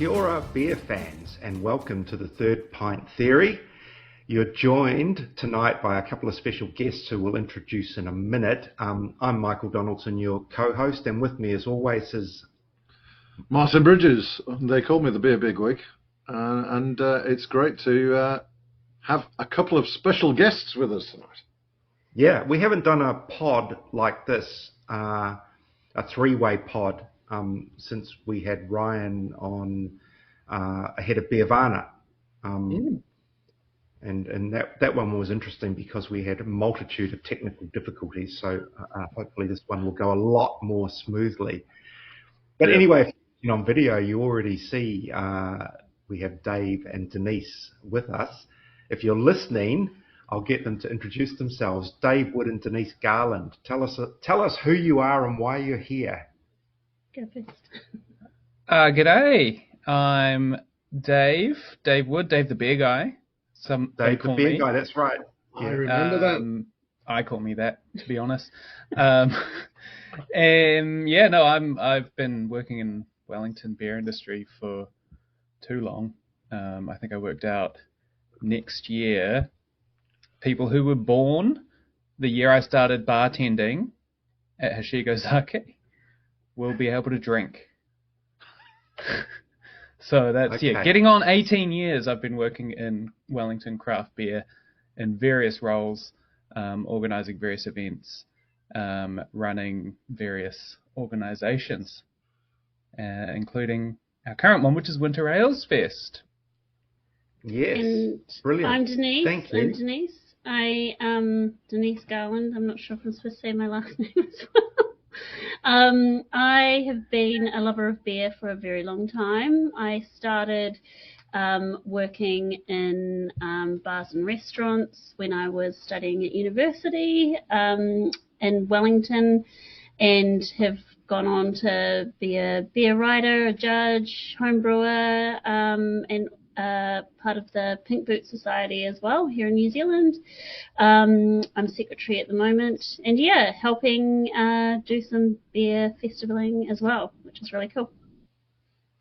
Kia ora, beer fans, and welcome to the Third Pint Theory. You're joined tonight by a couple of special guests who we'll introduce in a minute. I'm Michael Donaldson, your co-host, and with me as always is Martin Bridges. They call me the Beer Bigwig, and it's great to have a couple of special guests with us tonight. Yeah, we haven't done a pod like this, a three-way pod, since we had Ryan on ahead of Beervana. And that one was interesting because we had a multitude of technical difficulties, so hopefully this one will go a lot more smoothly. But anyway, on video you already see we have Dave and Denise with us. If you're listening, I'll get them to introduce themselves. Dave Wood and Denise Garland. Tell us who you are and why you're here. Go first. G'day. I'm Dave Wood, Dave the Beer Guy. Dave the Beer Guy, that's right. Yeah. I remember that. I call me that, to be honest. I've been working in Wellington beer industry for too long. I think I worked out next year, people who were born the year I started bartending at Hashigo Sake will be able to drink. So that's, getting on 18 years I've been working in Wellington craft beer in various roles, organising various events, running various organisations, including our current one, which is Winter Ales Fest. Yes, and brilliant. I'm Denise. Thank you. I'm Denise. I am Denise Garland. I'm not sure if I'm supposed to say my last name as well. I have been a lover of beer for a very long time. I started working in bars and restaurants when I was studying at university in Wellington, and have gone on to be a beer writer, a judge, home brewer, and part of the Pink Boot Society as well here in New Zealand. I'm secretary at the moment, and helping do some beer festivaling as well, which is really cool.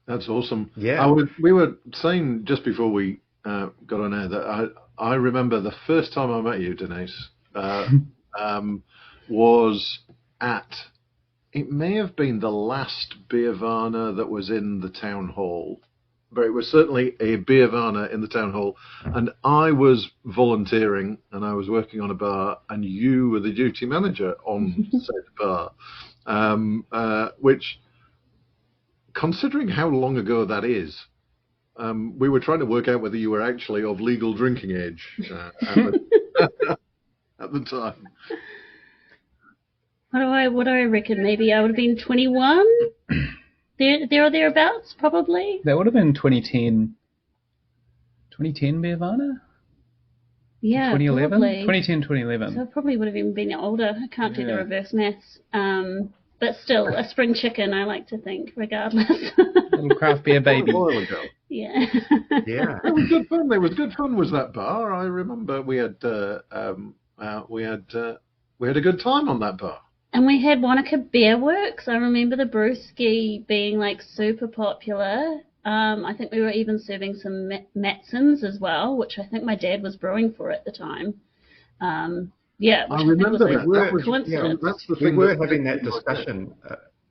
That's awesome. Yeah. We were saying just before we got on air that I remember the first time I met you, Denise, was at, it may have been the last Beervana that was in the town hall. But it was certainly a Beervana in the town hall, and I was volunteering, and I was working on a bar, and you were the duty manager on said bar, which, considering how long ago that is, we were trying to work out whether you were actually of legal drinking age at the time. What do I reckon? Maybe I would have been 21. There or thereabouts, probably. That would have been 2010 Beervana? Yeah, 2011? probably. 2010, 2011. So I probably would have even been older. I can't do the reverse maths. But still, a spring chicken, I like to think, regardless. Little craft beer baby. A while ago. Yeah. Yeah. It was good fun. There was good fun, was that bar. I remember we had a good time on that bar. And we had Wanaka Beer Works. I remember the brewski being like super popular. I think we were even serving some Matsons as well, which I think my dad was brewing for at the time. Which I remember that. Coincidence. That's the thing. We were having that discussion,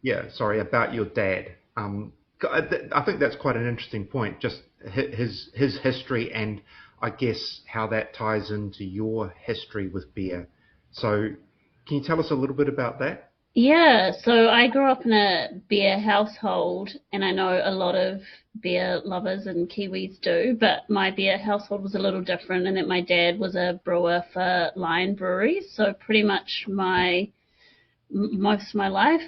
about your dad. I think that's quite an interesting point, just his history, and I guess how that ties into your history with beer. So can you tell us a little bit about that? Yeah, so I grew up in a beer household, and I know a lot of beer lovers and Kiwis do, but my beer household was a little different in that my dad was a brewer for Lion Breweries, so pretty much most of my life.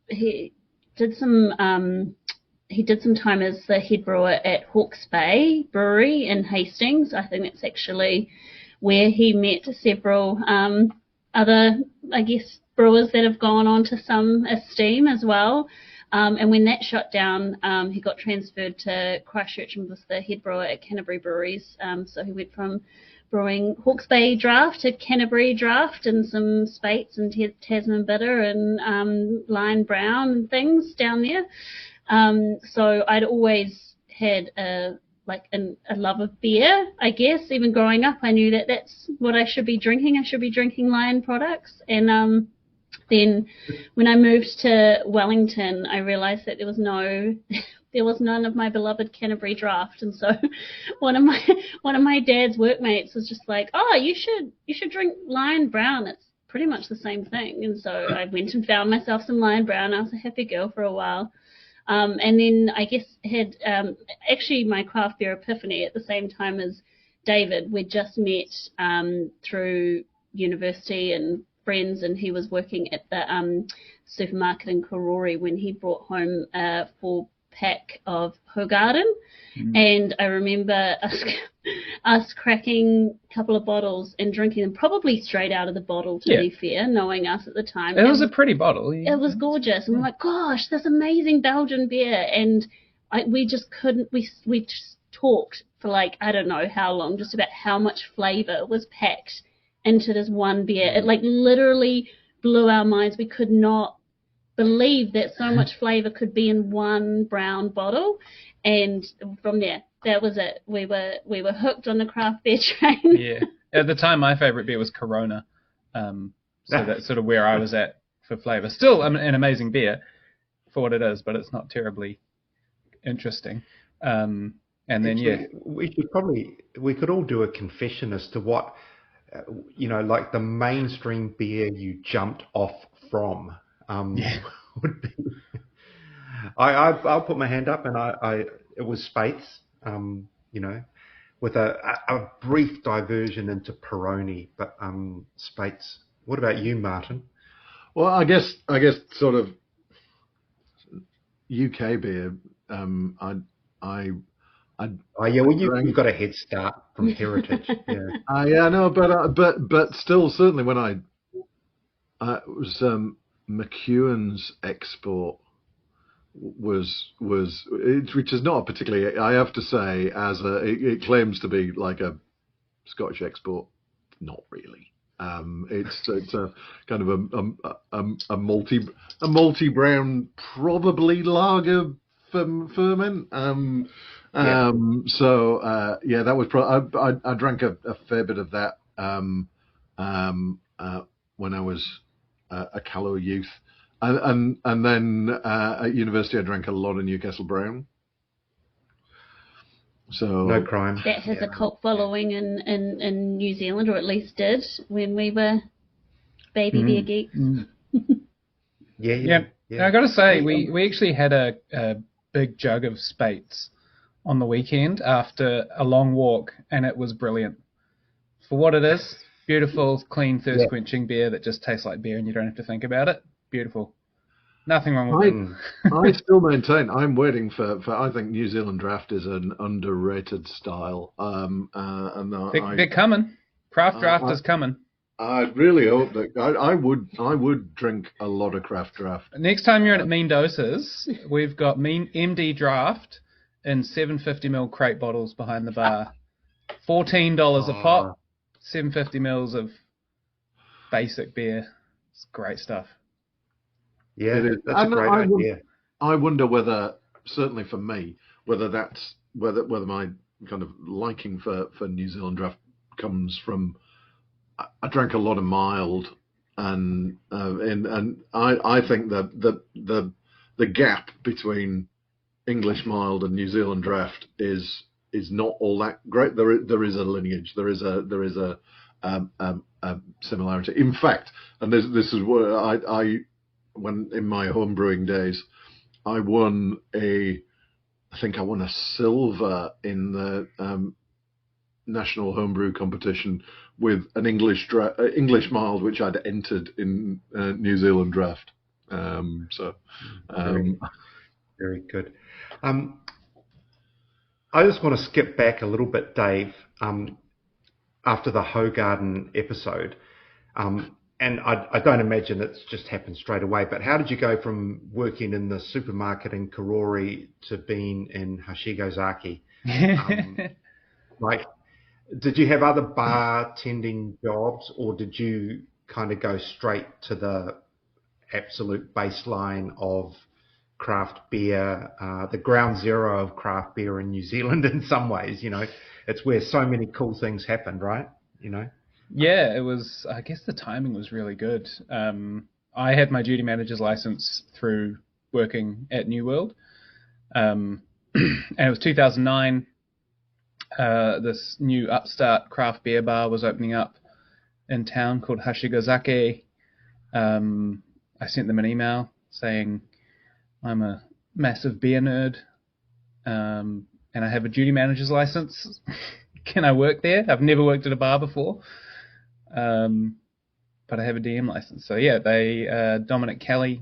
He did some time as the head brewer at Hawke's Bay Brewery in Hastings. I think that's actually where he met several other, I guess, brewers that have gone on to some esteem as well. And when that shut down, he got transferred to Christchurch and was the head brewer at Canterbury Breweries. So he went from brewing Hawke's Bay Draft to Canterbury Draft and some Spates and Tasman Bitter and Lion Brown and things down there. So I'd always had a love of beer, I guess. Even growing up, I knew that that's what I should be drinking. I should be drinking Lion products. And then when I moved to Wellington, I realised that there was none of my beloved Canterbury Draft, and so one of my dad's workmates was just like, "Oh, you should drink Lion Brown. It's pretty much the same thing." And so I went and found myself some Lion Brown. I was a happy girl for a while. And then I guess had actually my craft beer epiphany at the same time as David. We'd just met through university and friends, and he was working at the supermarket in Karori when he brought home a 4-pack of Hoegaarden. And I remember us cracking a couple of bottles and drinking them probably straight out of the bottle, to be fair, knowing us at the time. It was a pretty bottle. It was gorgeous. And we're like, gosh, this amazing Belgian beer. And we just couldn't, we just talked for like, I don't know how long, just about how much flavour was packed into this one beer. It like literally blew our minds. We could not believe that so much flavour could be in one brown bottle. And from there, that was it. We were hooked on the craft beer train. Yeah. At the time, my favourite beer was Corona. So that's sort of where I was at for flavour. Still an amazing beer for what it is, but it's not terribly interesting. And then, we could all do a confession as to what, like the mainstream beer you jumped off from would be. I'll put my hand up, and it was Spates, with a brief diversion into Peroni, but Spates. What about you, Martin? Well, I guess sort of UK beer. You've got a head start from heritage. Yeah. No, but still, certainly when I was McEwen's export which is not particularly, I have to say, it claims to be like a Scottish export. Not really. It's a kind of a multi brown, probably lager ferment. So that was I drank a fair bit of that when I was a callow youth. And then at university I drank a lot of Newcastle Brown. So no crime. That has a cult following in New Zealand, or at least did when we were baby beer geeks. Yeah. I got to say, we actually had a big jug of Spates on the weekend after a long walk, and it was brilliant. For what it is, beautiful, clean, thirst-quenching beer that just tastes like beer and you don't have to think about it. Beautiful. Nothing wrong with it. I still maintain I'm waiting for I think New Zealand Draft is an underrated style. They're coming. Craft Draft is coming. I really hope that I would drink a lot of Craft Draft. Next time you're at Mean Doses, we've got MD Draft in 750ml crate bottles behind the bar. $14 a pop, 750 mils of basic beer. It's great stuff. Yeah, that's a great idea. I wonder whether, certainly for me, whether my kind of liking for New Zealand Draft comes from I drank a lot of mild, and I think that the gap between English mild and New Zealand Draft is not all that great. There is a lineage. There is a similarity. In fact, and this is where I when in my home brewing days, I won a silver in the national homebrew competition with an English mild, which I'd entered in New Zealand Draft. Very good. I just want to skip back a little bit, Dave, after the Hoegaarden episode. And I don't imagine it's just happened straight away, but how did you go from working in the supermarket in Karori to being in Hashigozaki? Did you have other bartending jobs, or did you kind of go straight to the absolute baseline of craft beer, the ground zero of craft beer in New Zealand in some ways. It's where so many cool things happened, right? Yeah, it was. I guess the timing was really good. I had my duty manager's license through working at New World, and it was 2009. This new upstart craft beer bar was opening up in town called Hashigazake. I sent them an email saying I'm a massive beer nerd, and I have a duty manager's license. Can I work there? I've never worked at a bar before, but I have a DM license. So yeah, Dominic Kelly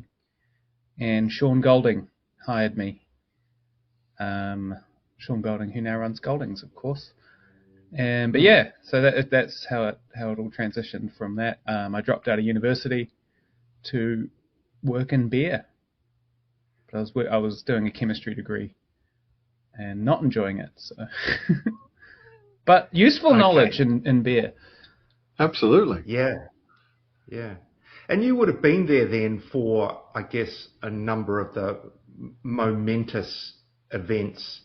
and Sean Golding hired me. Sean Golding, who now runs Goldings, of course. But yeah, so that's how it all transitioned from that. I dropped out of university to work in beer. But I was doing a chemistry degree and not enjoying it. So, but useful knowledge in beer. Absolutely. Yeah. And you would have been there then for, I guess, a number of the momentous events,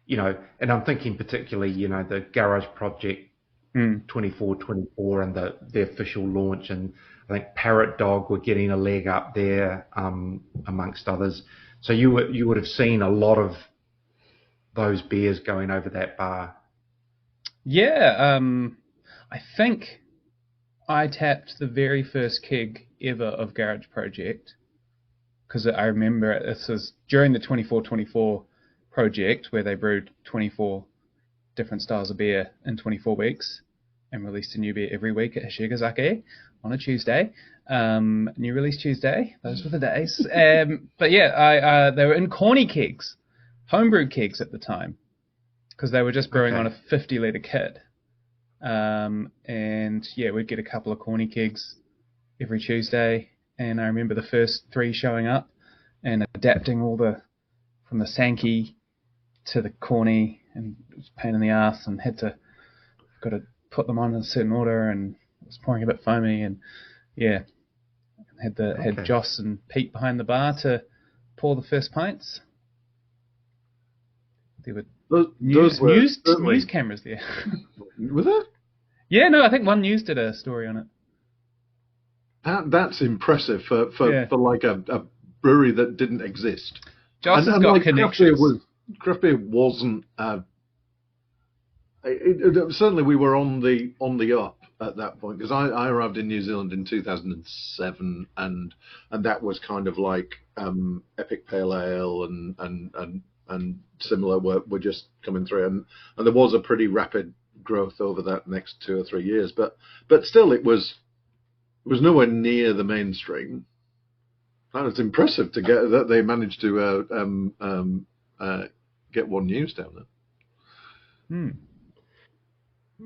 and I'm thinking particularly, the Garage Project 24 and the official launch, and I think Parrot Dog were getting a leg up there, amongst others. So you would have seen a lot of those beers going over that bar. Yeah, I think I tapped the very first keg ever of Garage Project, because I remember this was during the 24 project where they brewed 24 different styles of beer in 24 weeks and released a new beer every week at Hashigazake on a Tuesday. New release Tuesday, those were the days. But yeah, they were in corny kegs, homebrew kegs at the time, because they were just brewing on a 50-litre kit. And yeah, we'd get a couple of corny kegs every Tuesday, and I remember the first 3 showing up and adapting from the Sankey to the corny, and it was a pain in the ass, and got to put them on in a certain order, and it was pouring a bit foamy, and yeah, had Joss and Pete behind the bar to pour the first pints. There were news cameras there. Was there? Yeah, no, I think One News did a story on it. That's impressive for like a brewery that didn't exist. Joss has got connections. Craft beer wasn't. Certainly, we were on the up at that point, because I arrived in New Zealand in 2007, and that was kind of like Epic Pale Ale and similar were just coming through, and there was a pretty rapid growth over that next 2 or 3 years, but still it was nowhere near the mainstream. And it's impressive to get that they managed to get One News down there.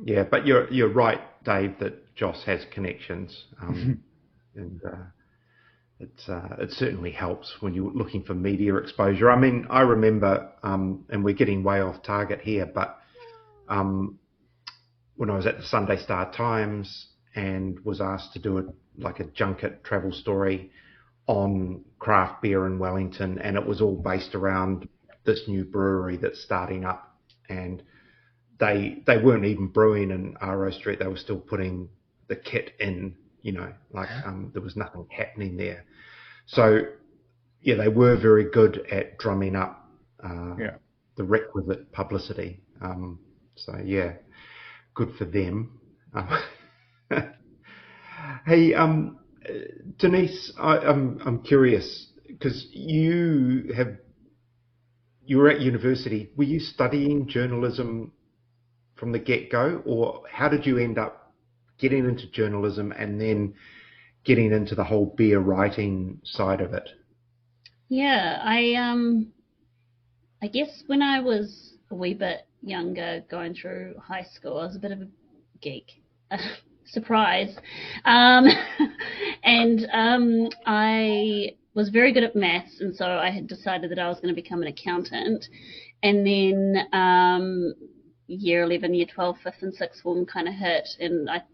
Yeah, but you're right, Dave, that Joss has connections, and it certainly helps when you're looking for media exposure. I mean, I remember, and we're getting way off target here, but when I was at the Sunday Star Times and was asked to do a junket travel story on craft beer in Wellington, and it was all based around this new brewery that's starting up, and they weren't even brewing in RO Street. They were still putting the kit in, there was nothing happening there. So yeah, they were very good at drumming up the requisite publicity. So yeah, good for them. Hey, Denise, I'm curious, because you were at university. Were you studying journalism from the get-go, or how did you end up getting into journalism and then getting into the whole beer writing side of it? Yeah, I guess when I was a wee bit younger, going through high school, I was a bit of a geek. Surprise. And I was very good at maths, and so I had decided that I was going to become an accountant. And then year 11, year 12, 5th and 6th form kind of hit, and I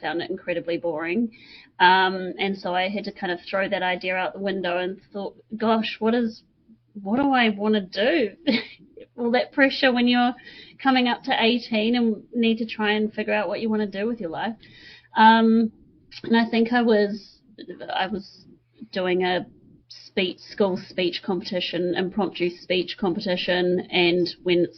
found it incredibly boring. And so I had to kind of throw that idea out the window and thought, gosh, what is what do I want to do? All that pressure when you're coming up to 18 and need to try and figure out what you want to do with your life. And I think I was doing a school speech competition, impromptu speech competition, and when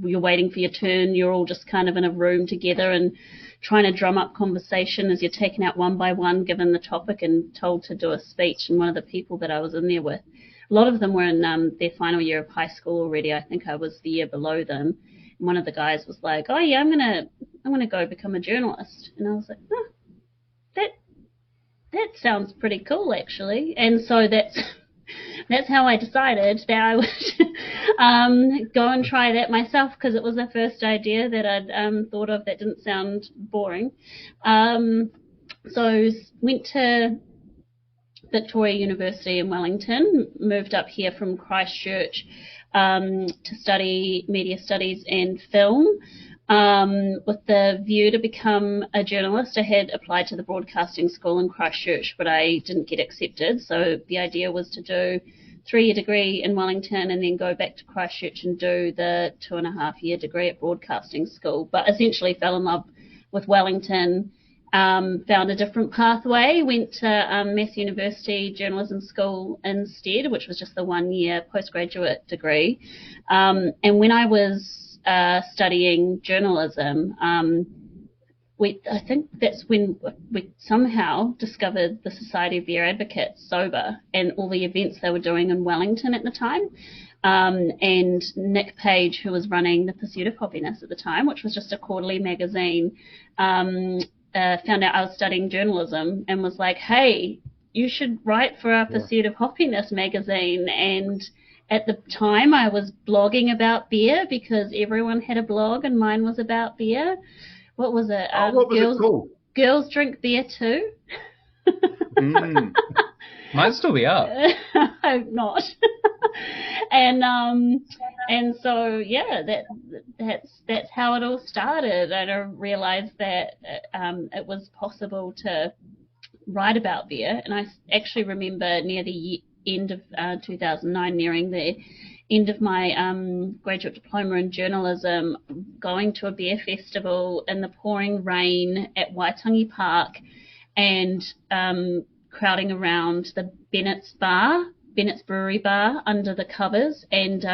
you're waiting for your turn, you're all just kind of in a room together and trying to drum up conversation as you're taken out one by one, given the topic and told to do a speech. And one of the people that I was in there with, a lot of them were in their final year of high school already. I think I was the year below them. And one of the guys was like, "Oh yeah, I'm gonna go become a journalist." And I was like, "Oh, that sounds pretty cool, actually." And so that's how I decided that I would go and try that myself, because it was the first idea that I'd thought of that didn't sound boring. So went to Victoria University in Wellington, moved up here from Christchurch to study media studies and film. With the view to become a journalist. I had applied to the broadcasting school in Christchurch, but I didn't get accepted. So the idea was to do a 3-year degree in Wellington and then go back to Christchurch and do the 2.5-year degree at broadcasting school. But essentially fell in love with Wellington, found a different pathway, went to Mass University Journalism School instead, which was just the 1-year postgraduate degree. And when I was studying journalism, I think that's when we somehow discovered the Society of Beer Advocates, SOBA, and all the events they were doing in Wellington at the time. And Nick Page, who was running The Pursuit of Hoppiness at the time, which was just a quarterly magazine, found out I was studying journalism and was like, "Hey, you should write for our Pursuit of Hoppiness magazine." And at the time, I was blogging about beer because everyone had a blog, and mine was about beer. What was it? What was it called? Girls Drink Beer Too. Might still be up. I hope not. And so that's how it all started. And I realized that it was possible to write about beer. And I actually remember near the end of 2009, nearing the end of my graduate diploma in journalism, going to a beer festival in the pouring rain at Waitangi Park and crowding around the Bennett's Brewery Bar under the covers, and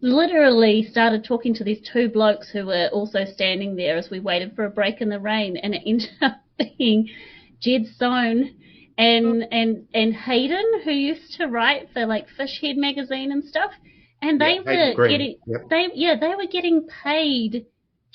literally started talking to these two blokes who were also standing there as we waited for a break in the rain, and it ended up being Jed Stone and Hayden, who used to write for like Fishhead magazine and stuff, and they were getting paid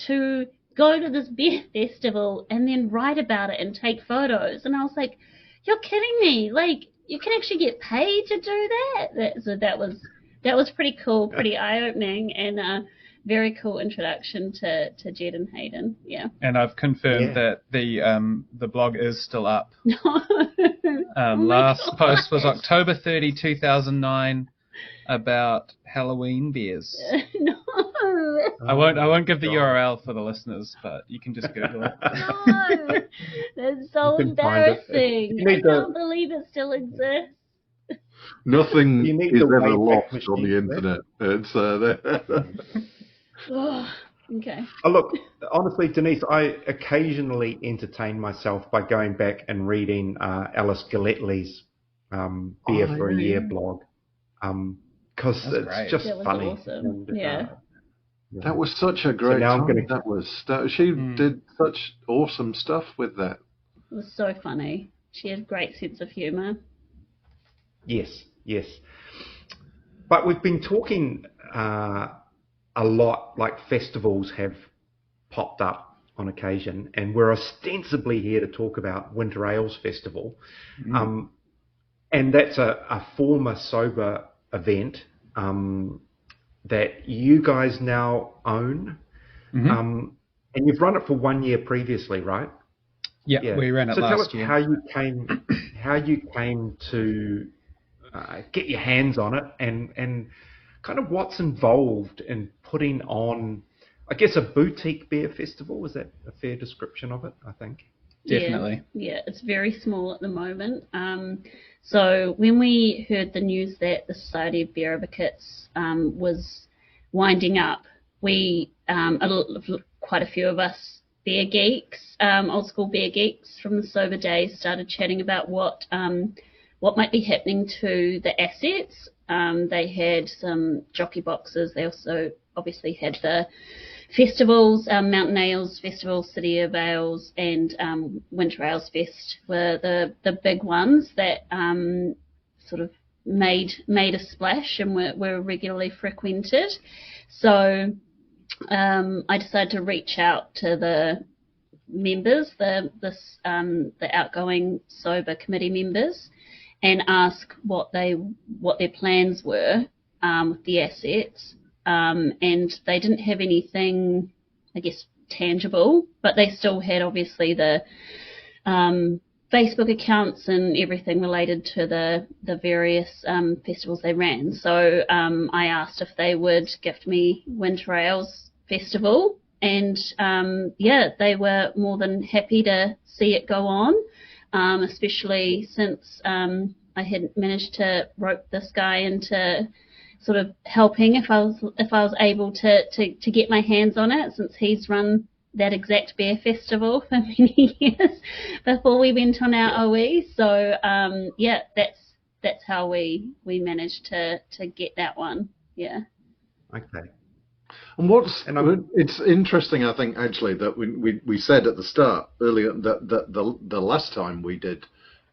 to go to this beer festival and then write about it and take photos. And I was like, "You're kidding me! Like, you can actually get paid to do that?" So that was pretty cool, pretty eye-opening, and a very cool introduction to Jed and Hayden. Yeah. And I've confirmed that the blog is still up. No. Last post was October 30, 2009, about Halloween beers. No. I won't give the URL for the listeners, but you can just Google it. No. That's so embarrassing. I can't believe it still exists. Nothing is ever lost on the internet. It's Okay. Oh, look, honestly, Denise, I occasionally entertain myself by going back and reading Alice Gillettley's Beer for a Year blog, because it's great. just That was funny. awesome. And, that was such a great now time. She did such awesome stuff with that. It was so funny. She had a great sense of humour. Yes. But we've been talking a lot, like festivals have popped up on occasion, and we're ostensibly here to talk about Winter Ales Festival. And that's a former SOBA event that you guys now own. And you've run it for 1 year previously, right? Yeah, we ran it last year. So tell us how you came to get your hands on it, and kind of what's involved in putting on, I guess, a boutique beer festival. Is that a fair description of it, I think? Definitely. Yeah, it's very small at the moment. So when we heard the news that the Society of Beer Advocates was winding up, we, quite a few of us beer geeks, old school beer geeks from the sober days, started chatting about what might be happening to the assets. They had some jockey boxes. They also obviously had the festivals, Mountain Ales Festival, City of Ales, and Winter Ales Fest were the big ones that sort of made a splash and were regularly frequented. So I decided to reach out to the members, the outgoing sober committee members, and ask what their plans were with the assets. And they didn't have anything, I guess, tangible, but they still had obviously the Facebook accounts and everything related to the various festivals they ran. So I asked if they would gift me Winter Ales Festival, and they were more than happy to see it go on, especially since I had managed to rope this guy into sort of helping if I was able to get my hands on it, since he's run that exact beer festival for many years before we went on our OE. So that's how we managed to get that one. Yeah. Okay. And it's interesting, I think, actually, that we said at the start earlier that the last time we did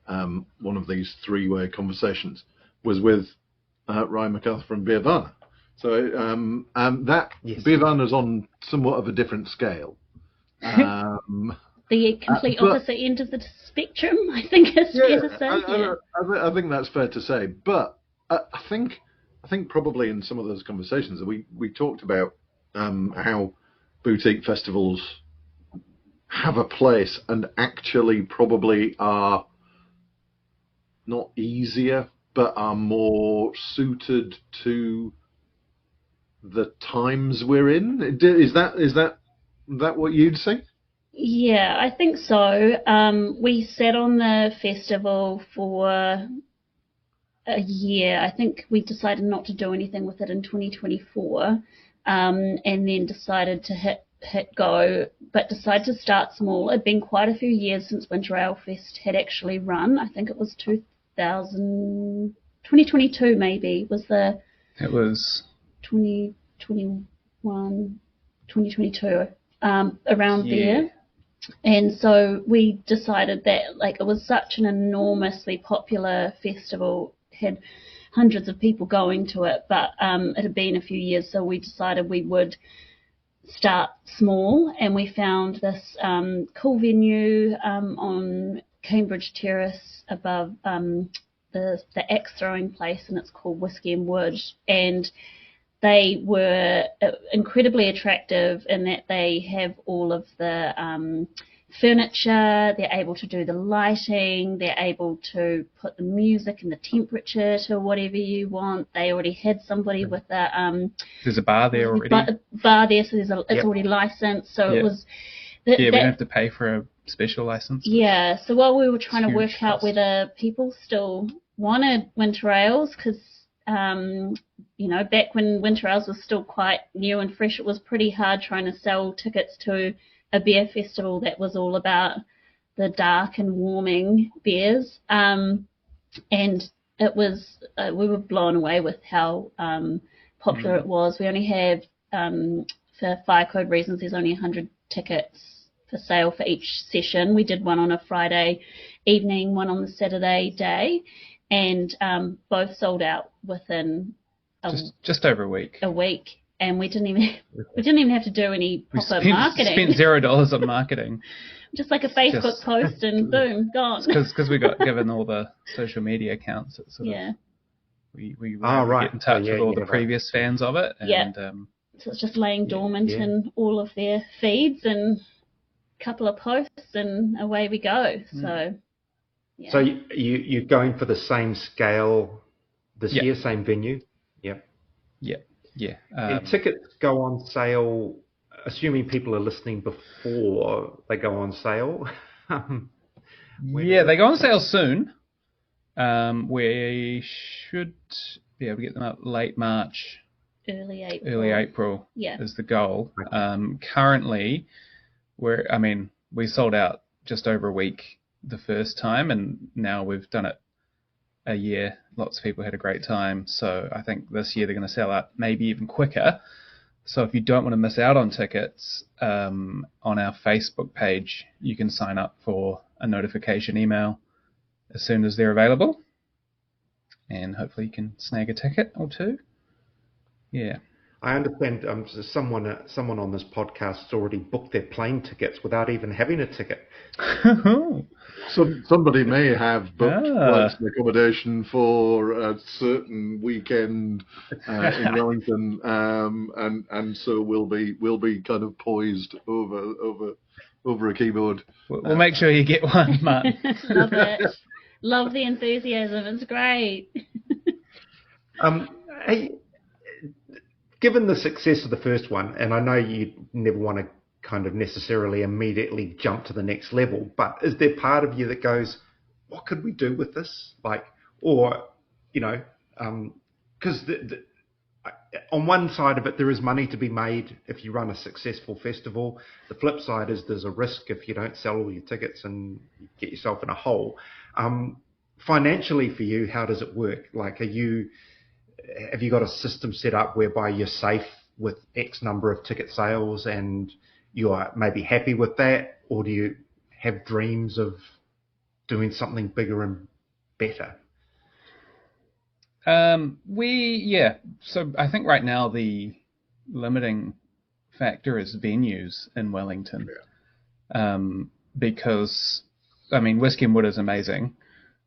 one of these three-way conversations was with Ryan McArthur from Beervana. So that yes. Beervana's on somewhat of a different scale. The complete opposite end of the spectrum, I think is fair to say. I think that's fair to say. But I think probably in some of those conversations that we talked about how boutique festivals have a place and actually probably are not easier, but are more suited to the times we're in. Is that what you'd say? Yeah, I think so. We sat on the festival for a year. I think we decided not to do anything with it in 2024, and then decided to hit go, but decided to start small. It'd been quite a few years since Winter Ale Fest had actually run. I think it was 2022 maybe was the... It was... 2021, 2022, around there. And so we decided that it was such an enormously popular festival, had hundreds of people going to it, but it had been a few years, so we decided we would start small, and we found this cool venue on Cambridge Terrace above the axe throwing place, and it's called Whiskey and Wood, and they were incredibly attractive in that they have all of the furniture, they're able to do the lighting, they're able to put the music and the temperature to whatever you want. They already had somebody with a... there's a bar there already. Bar there, so it's already licensed. So it was... we don't have to pay for a special license. Yeah, so while we were trying to work out whether people still wanted Winter Ales, because... back when Winter Ales was still quite new and fresh, it was pretty hard trying to sell tickets to a beer festival that was all about the dark and warming beers. And it was, we were blown away with how popular it was. We only have, for fire code reasons, there's only 100 tickets for sale for each session. We did one on a Friday evening, one on the Saturday day, and both sold out within just over a week. And we didn't even have to do any proper marketing. We spent $0 on marketing. Just like a Facebook post, and boom, gone. Because we got given all the social media accounts. It's sort of, we get in touch with all the previous fans of it. And, so it's just laying dormant in all of their feeds, and a couple of posts, and away we go. So. Yeah. So you're going for the same scale this year, same venue? Yep. Yeah. And tickets go on sale, assuming people are listening before they go on sale. They go on sale soon. We should be able to get them up late March, Early April. early April Yeah. is the goal. Currently, we sold out just over a week the first time, and now we've done it a year. Lots of people had a great time, so I think this year they're going to sell out maybe even quicker. So if you don't want to miss out on tickets, on our Facebook page, you can sign up for a notification email as soon as they're available, and hopefully you can snag a ticket or two. Yeah. I understand someone on this podcast has already booked their plane tickets without even having a ticket. Somebody may have booked flights and accommodation for a certain weekend in Wellington, and so we'll be kind of poised over a keyboard. We'll make sure you get one, Martin. Love it. Love the enthusiasm. It's great. Hey, given the success of the first one, and I know you never want to kind of necessarily immediately jump to the next level, but is there part of you that goes, what could we do with this? Like, or, because on one side of it, there is money to be made if you run a successful festival. The flip side is there's a risk if you don't sell all your tickets and you get yourself in a hole. Financially for you, how does it work? Like, have you got a system set up whereby you're safe with X number of ticket sales and you're maybe happy with that? Or do you have dreams of doing something bigger and better? So I think right now the limiting factor is venues in Wellington. Because, Whiskey and Wood is amazing,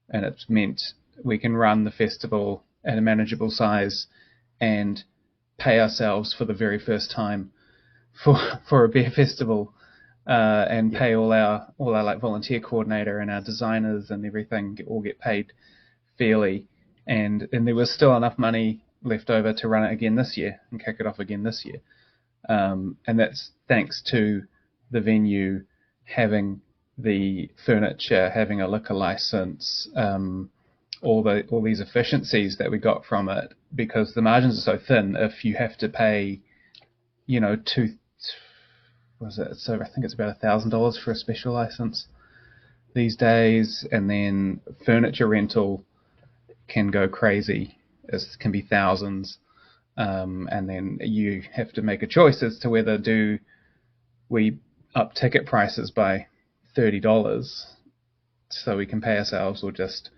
and it's meant we can run the festival at a manageable size and pay ourselves for the very first time for a beer festival, and pay all our like volunteer coordinator and our designers and everything all get paid fairly, and there was still enough money left over to run it again this year and kick it off again this year, and that's thanks to the venue having the furniture, having a liquor license, all these efficiencies that we got from it, because the margins are so thin. If you have to pay, So I think it's about $1,000 for a special license these days, and then furniture rental can go crazy. It can be thousands, and then you have to make a choice as to whether do we up ticket prices by $30 so we can pay ourselves, or just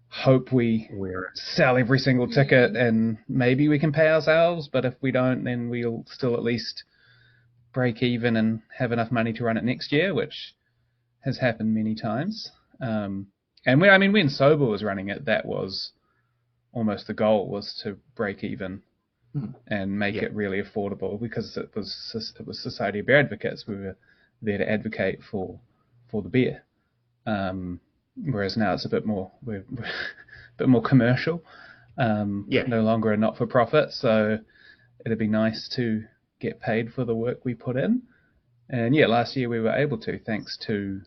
hope we sell every single ticket and maybe we can pay ourselves, but if we don't, then we'll still at least break even and have enough money to run it next year, which has happened many times. And when Sober was running it, that was almost the goal, was to break even and make it really affordable, because it was Society of Beer Advocates. We were there to advocate for the beer. Whereas now it's we're a bit more commercial, no longer a not-for-profit. So it'd be nice to get paid for the work we put in. And last year we were able to, thanks to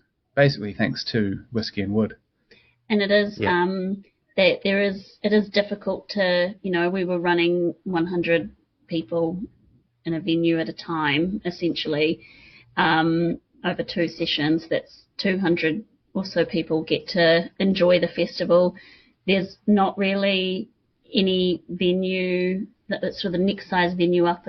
Whiskey and Wood. And it is it is difficult to, we were running 100 people in a venue at a time, essentially, over 2 sessions. That's 200 or so people get to enjoy the festival. There's not really any venue that's sort of the next size venue up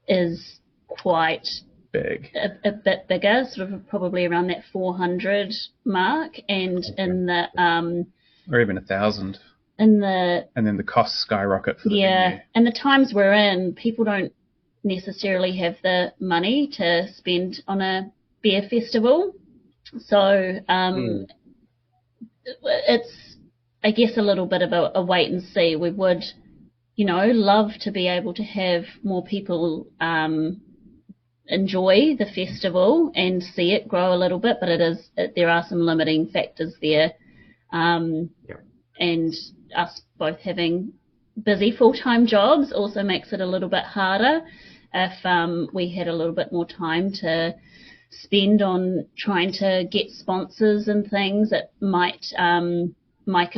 is quite big, a bit bigger, sort of probably around that 400 mark, and in the or even 1,000. And then the costs skyrocket for the venue. And the times we're in, people don't necessarily have the money to spend on a beer festival. So it's, I guess, a little bit of a wait and see. We would, love to be able to have more people enjoy the festival and see it grow a little bit, but there are some limiting factors there. And us both having busy full-time jobs also makes it a little bit harder. If we had a little bit more time to spend on trying to get sponsors and things, it might make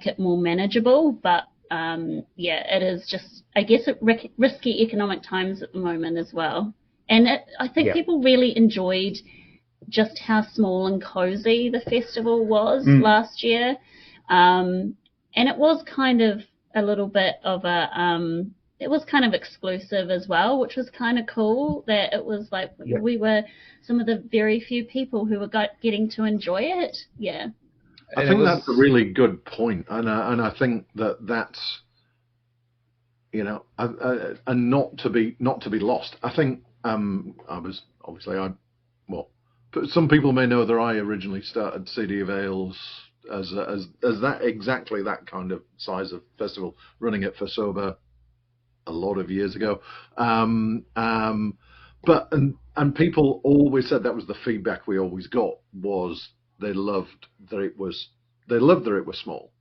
it more manageable. But it is just, I guess, risky economic times at the moment as well. And I think people really enjoyed just how small and cozy the festival was last year. And it was kind of a little bit of it was kind of exclusive as well, which was kind of cool, that it was like we were some of the very few people who were getting to enjoy it. Yeah. I think that's a really good point. And I think that's, and not to be lost. I think some people may know that I originally started City of Ales as that exactly that kind of size of festival, running it for Sober a lot of years ago. But people always said that was the feedback we always got, was they loved that it was small.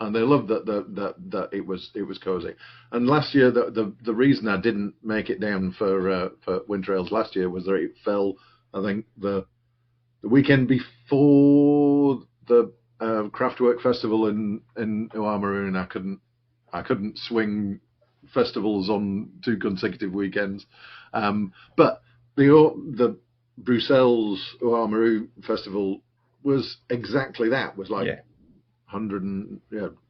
And they loved that it was cozy. And last year, the reason I didn't make it down for Winter Ales last year was that it fell, I think, the weekend before the Craftwork Festival in Oamaru, and I couldn't swing festivals on 2 consecutive weekends. But the Bruxelles Oamaru Festival was exactly that. Was like 100 and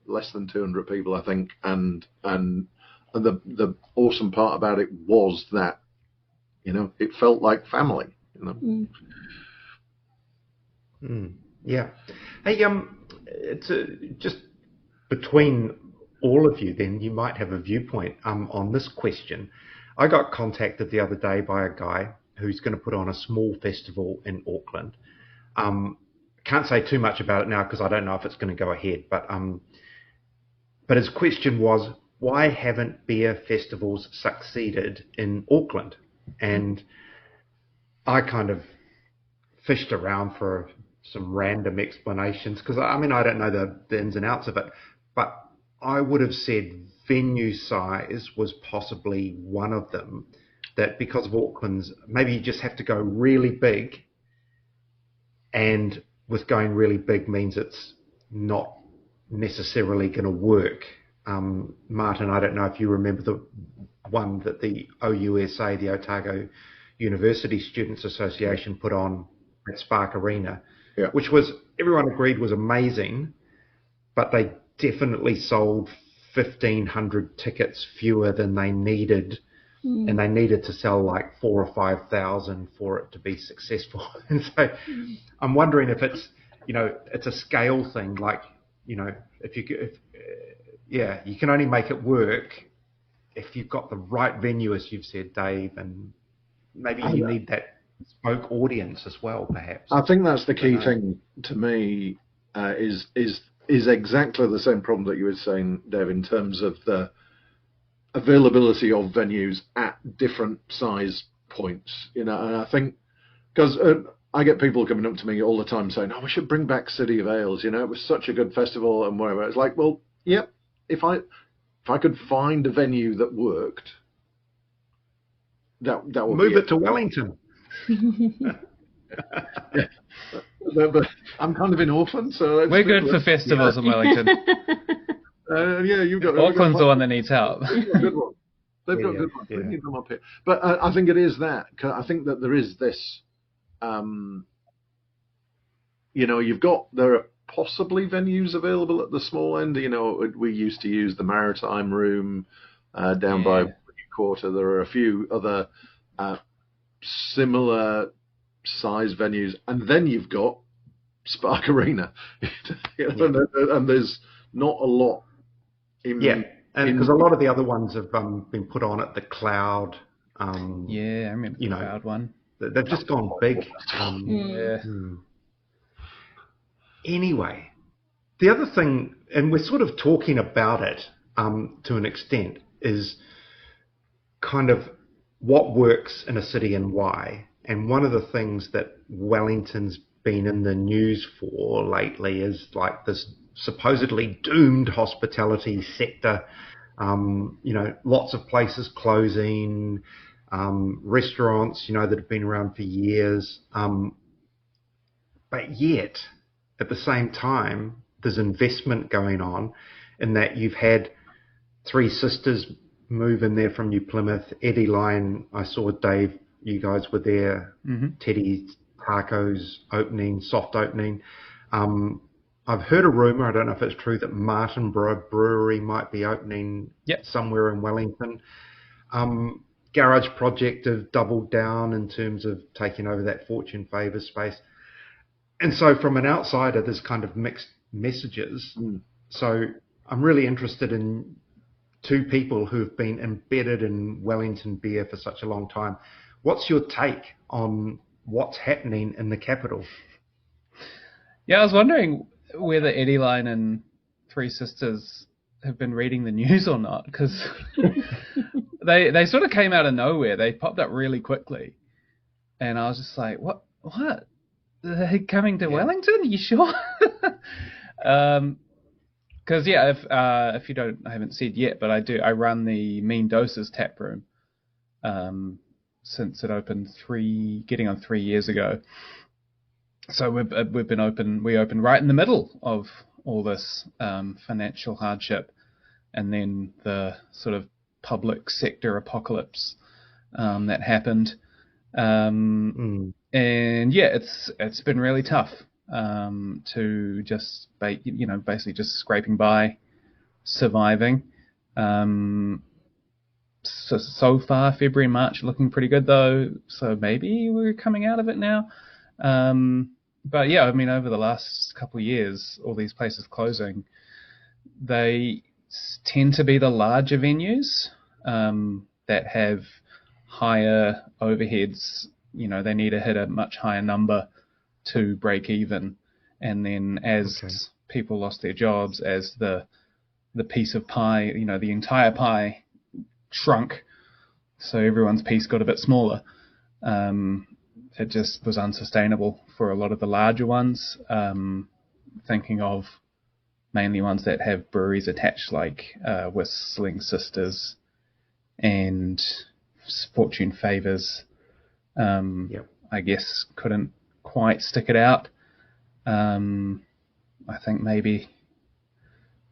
less than 200 people, I think, and the awesome part about it was that it felt like family. Yeah. Hey, it's just between all of you, then you might have a viewpoint on this question. I got contacted the other day by a guy who's going to put on a small festival in Auckland. Can't say too much about it now because I don't know if it's going to go ahead. But his question was, why haven't beer festivals succeeded in Auckland? And I kind of fished around for some random explanations because I don't know the ins and outs of it, but I would have said venue size was possibly one of them. That because of Auckland's, maybe you just have to go really big, and with going really big means it's not necessarily going to work. Martin, I don't know if you remember the one that the OUSA, the Otago University Students Association, put on at Spark Arena, which was, everyone agreed was amazing, but they definitely sold 1,500 tickets fewer than they needed. And they needed to sell like 4,000 or 5,000 for it to be successful. And so I'm wondering if it's, it's a scale thing. Like, if you can only make it work if you've got the right venue, as you've said, Dave, and maybe you need that spoke audience as well, perhaps. I think that's the key thing to me, is exactly the same problem that you were saying, Dave, in terms of the availability of venues at different size points, and I think, because I get people coming up to me all the time saying, we should bring back City of Ales, it was such a good festival and whatever. It's like, well, if I could find a venue that worked, that would move it to Wellington. But I'm kind of in Auckland, so we're good for festivals in Wellington. You've got Auckland's the one that needs help. They've got good ones. They've got good ones. We need them up here. But I think it is that. I think that there is this. There are possibly venues available at the small end. We used to use the Maritime Room down by Quarter. There are a few other similar size venues, and then you've got Spark Arena, and there's not a lot. And because a lot of the other ones have been put on at the Cloud. I remember the Cloud one. They've just gone big. Anyway, the other thing, and we're sort of talking about it to an extent, is kind of what works in a city and why. And one of the things that Wellington's been in the news for lately is like this supposedly doomed hospitality sector. Lots of places closing, restaurants, that have been around for years. But yet, at the same time, there's investment going on in that you've had Three Sisters move in there from New Plymouth. Eddie Line, I saw Dave, you guys were there. Teddy Taco's opening, soft opening. I've heard a rumour, I don't know if it's true, that Martinborough Brewery might be opening somewhere in Wellington. Garage Project have doubled down in terms of taking over that Fortune Favours space. And so from an outsider, there's kind of mixed messages. So I'm really interested in two people who've been embedded in Wellington beer for such a long time. What's your take on what's happening in the capital? Yeah, I was wondering whether Eddie Line and Three Sisters have been reading the news or not, because they sort of came out of nowhere. They popped up really quickly. And I was just like, what? They're coming to Wellington? Are you sure? Because if you don't, I haven't said yet, but I do. I run the Mean Doses tap room since it opened getting on 3 years ago. So we've been open. We opened right in the middle of all this financial hardship, and then the sort of public sector apocalypse that happened. And it's been really tough to just basically just scraping by, surviving. So far, February and March looking pretty good though. So maybe we're coming out of it now. But yeah, I mean, over the last couple of years, all these places closing, they tend to be the larger venues that have higher overheads. They need to hit a much higher number to break even. And then as people lost their jobs, as the piece of pie, the entire pie shrunk, so everyone's piece got a bit smaller. It just was unsustainable for a lot of the larger ones. Thinking of mainly ones that have breweries attached, like Whistling Sisters and Fortune Favours. I guess couldn't quite stick it out. I think maybe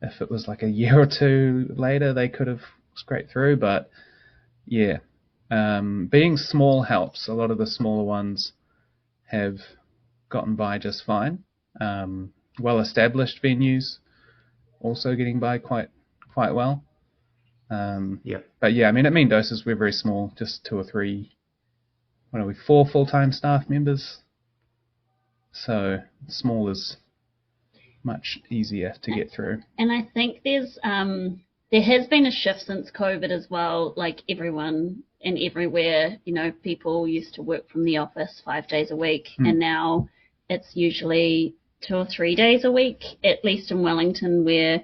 if it was like a year or two later, they could have scraped through. But yeah, being small helps. A lot of the smaller ones have gotten by just fine. Well-established venues also getting by quite well. But yeah, I mean, at Mean Doses, we're very small, just 2 or 3. What are we? 4 full-time staff members. So small is much easier to get through. And I think there has been a shift since COVID as well. Like everyone and everywhere, people used to work from the office 5 days a week, and now it's usually 2 or 3 days a week, at least in Wellington, where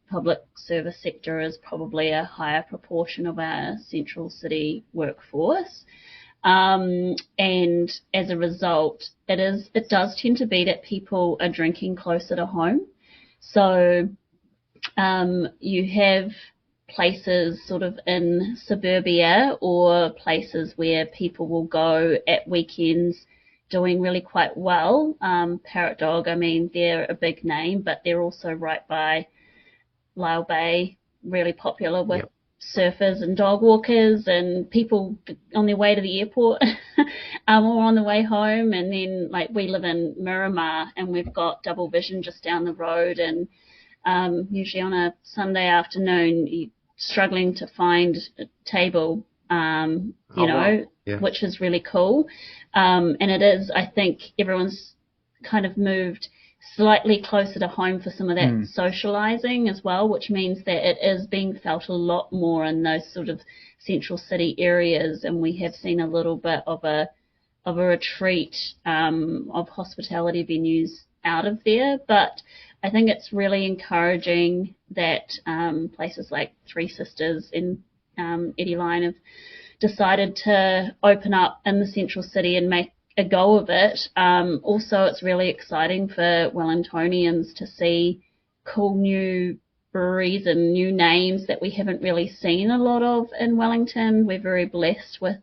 public service sector is probably a higher proportion of our central city workforce. And as a result, it does tend to be that people are drinking closer to home. So you have places sort of in suburbia or places where people will go at weekends doing really quite well. Parrot Dog, I mean, they're a big name, but they're also right by Lyle Bay, really popular with surfers and dog walkers and people on their way to the airport or on the way home. And then, like, we live in Miramar and we've got Double Vision just down the road, and usually on a Sunday afternoon you're struggling to find a table, which is really cool. And it is, I think everyone's kind of moved slightly closer to home for some of that socializing as well, which means that it is being felt a lot more in those sort of central city areas. And we have seen a little bit of a retreat of hospitality venues out of there. But I think it's really encouraging that places like Three Sisters and Eddie Line have decided to open up in the central city and make a go of it. Also, it's really exciting for Wellingtonians to see cool new breweries and new names that we haven't really seen a lot of in Wellington. We're very blessed with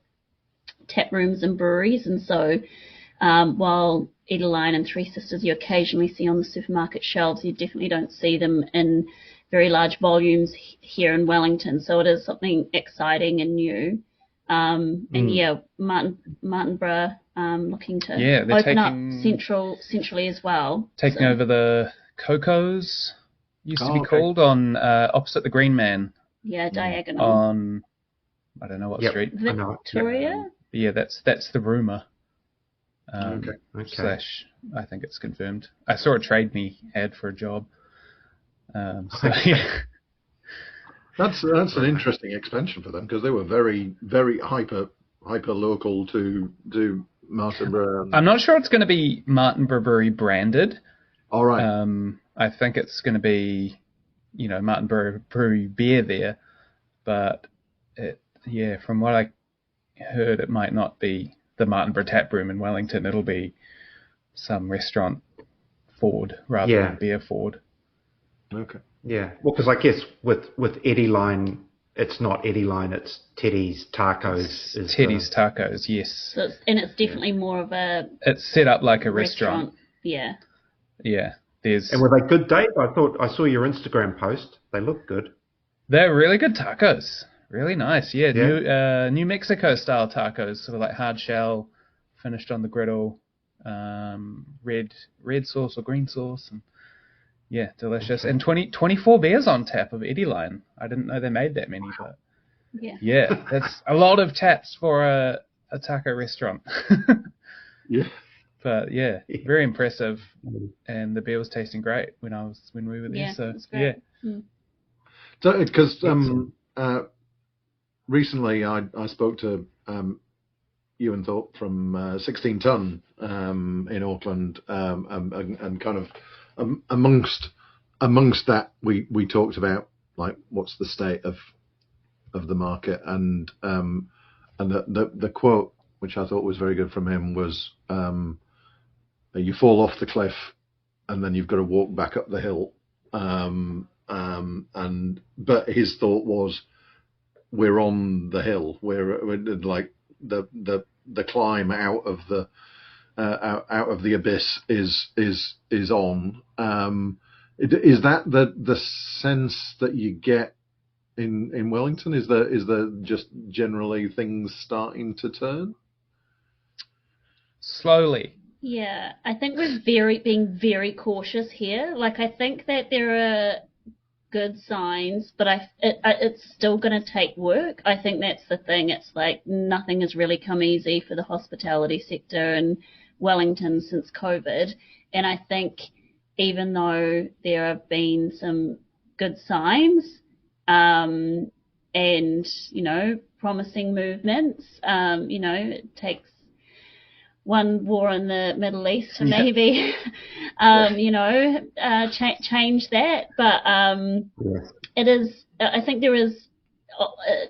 tap rooms and breweries, and so while Edeline and Three Sisters you occasionally see on the supermarket shelves, you definitely don't see them in very large volumes here in Wellington. So it is something exciting and new. And yeah, Martinborough looking to open up centrally as well. Taking over the Coco's, used to be called, on opposite the Green Man. Yeah, diagonal. On, I don't know what street. Victoria? Yeah, that's the rumour. Okay. Slash, I think it's confirmed. I saw a trade me ad for a job. So yeah. That's an interesting expansion for them, because they were very, very hyper local to Martinborough. I'm not sure it's going to be Martinborough Brewery branded. All right. I think it's going to be, Martinborough Brewery beer there, but from what I heard, it might not be the Martinborough Tap Room in Wellington. It'll be some restaurant forward rather than beer forward. Okay. Yeah. Well, because I guess with Edeline, it's not Edeline, it's Teddy's Tacos. Teddy's Tacos, yes. So it's definitely more of a... It's set up like a restaurant. Yeah. Yeah. And were they good, Dave? I saw your Instagram post. They look good. They're really good tacos. Really nice. Yeah. New Mexico style tacos, sort of like hard shell, finished on the griddle, red sauce or green sauce, and yeah, delicious. And 24 beers on tap of Edeline. I didn't know they made that many, but yeah, that's a lot of taps for a taco restaurant. Yeah. But yeah, very impressive, and the beer was tasting great when we were there. Yeah, so yeah. So because recently I spoke to Ewan Thorpe from 16 Ton in Auckland, and kind of amongst that we talked about like what's the state of the market, and the quote, which I thought was very good from him, was you fall off the cliff and then you've got to walk back up the hill, but his thought was, we're on the hill, we're like the climb out of the abyss is on. Is that the sense that you get in Wellington? Is there just generally things starting to turn slowly? Yeah, I think we're being very cautious here. Like, I think that there are good signs, but it's still going to take work. I think that's the thing. It's like nothing has really come easy for the hospitality sector in Wellington since COVID. And I think even though there have been some good signs and, promising movements, it takes one war in the Middle East to maybe, change that. But it is, I think there is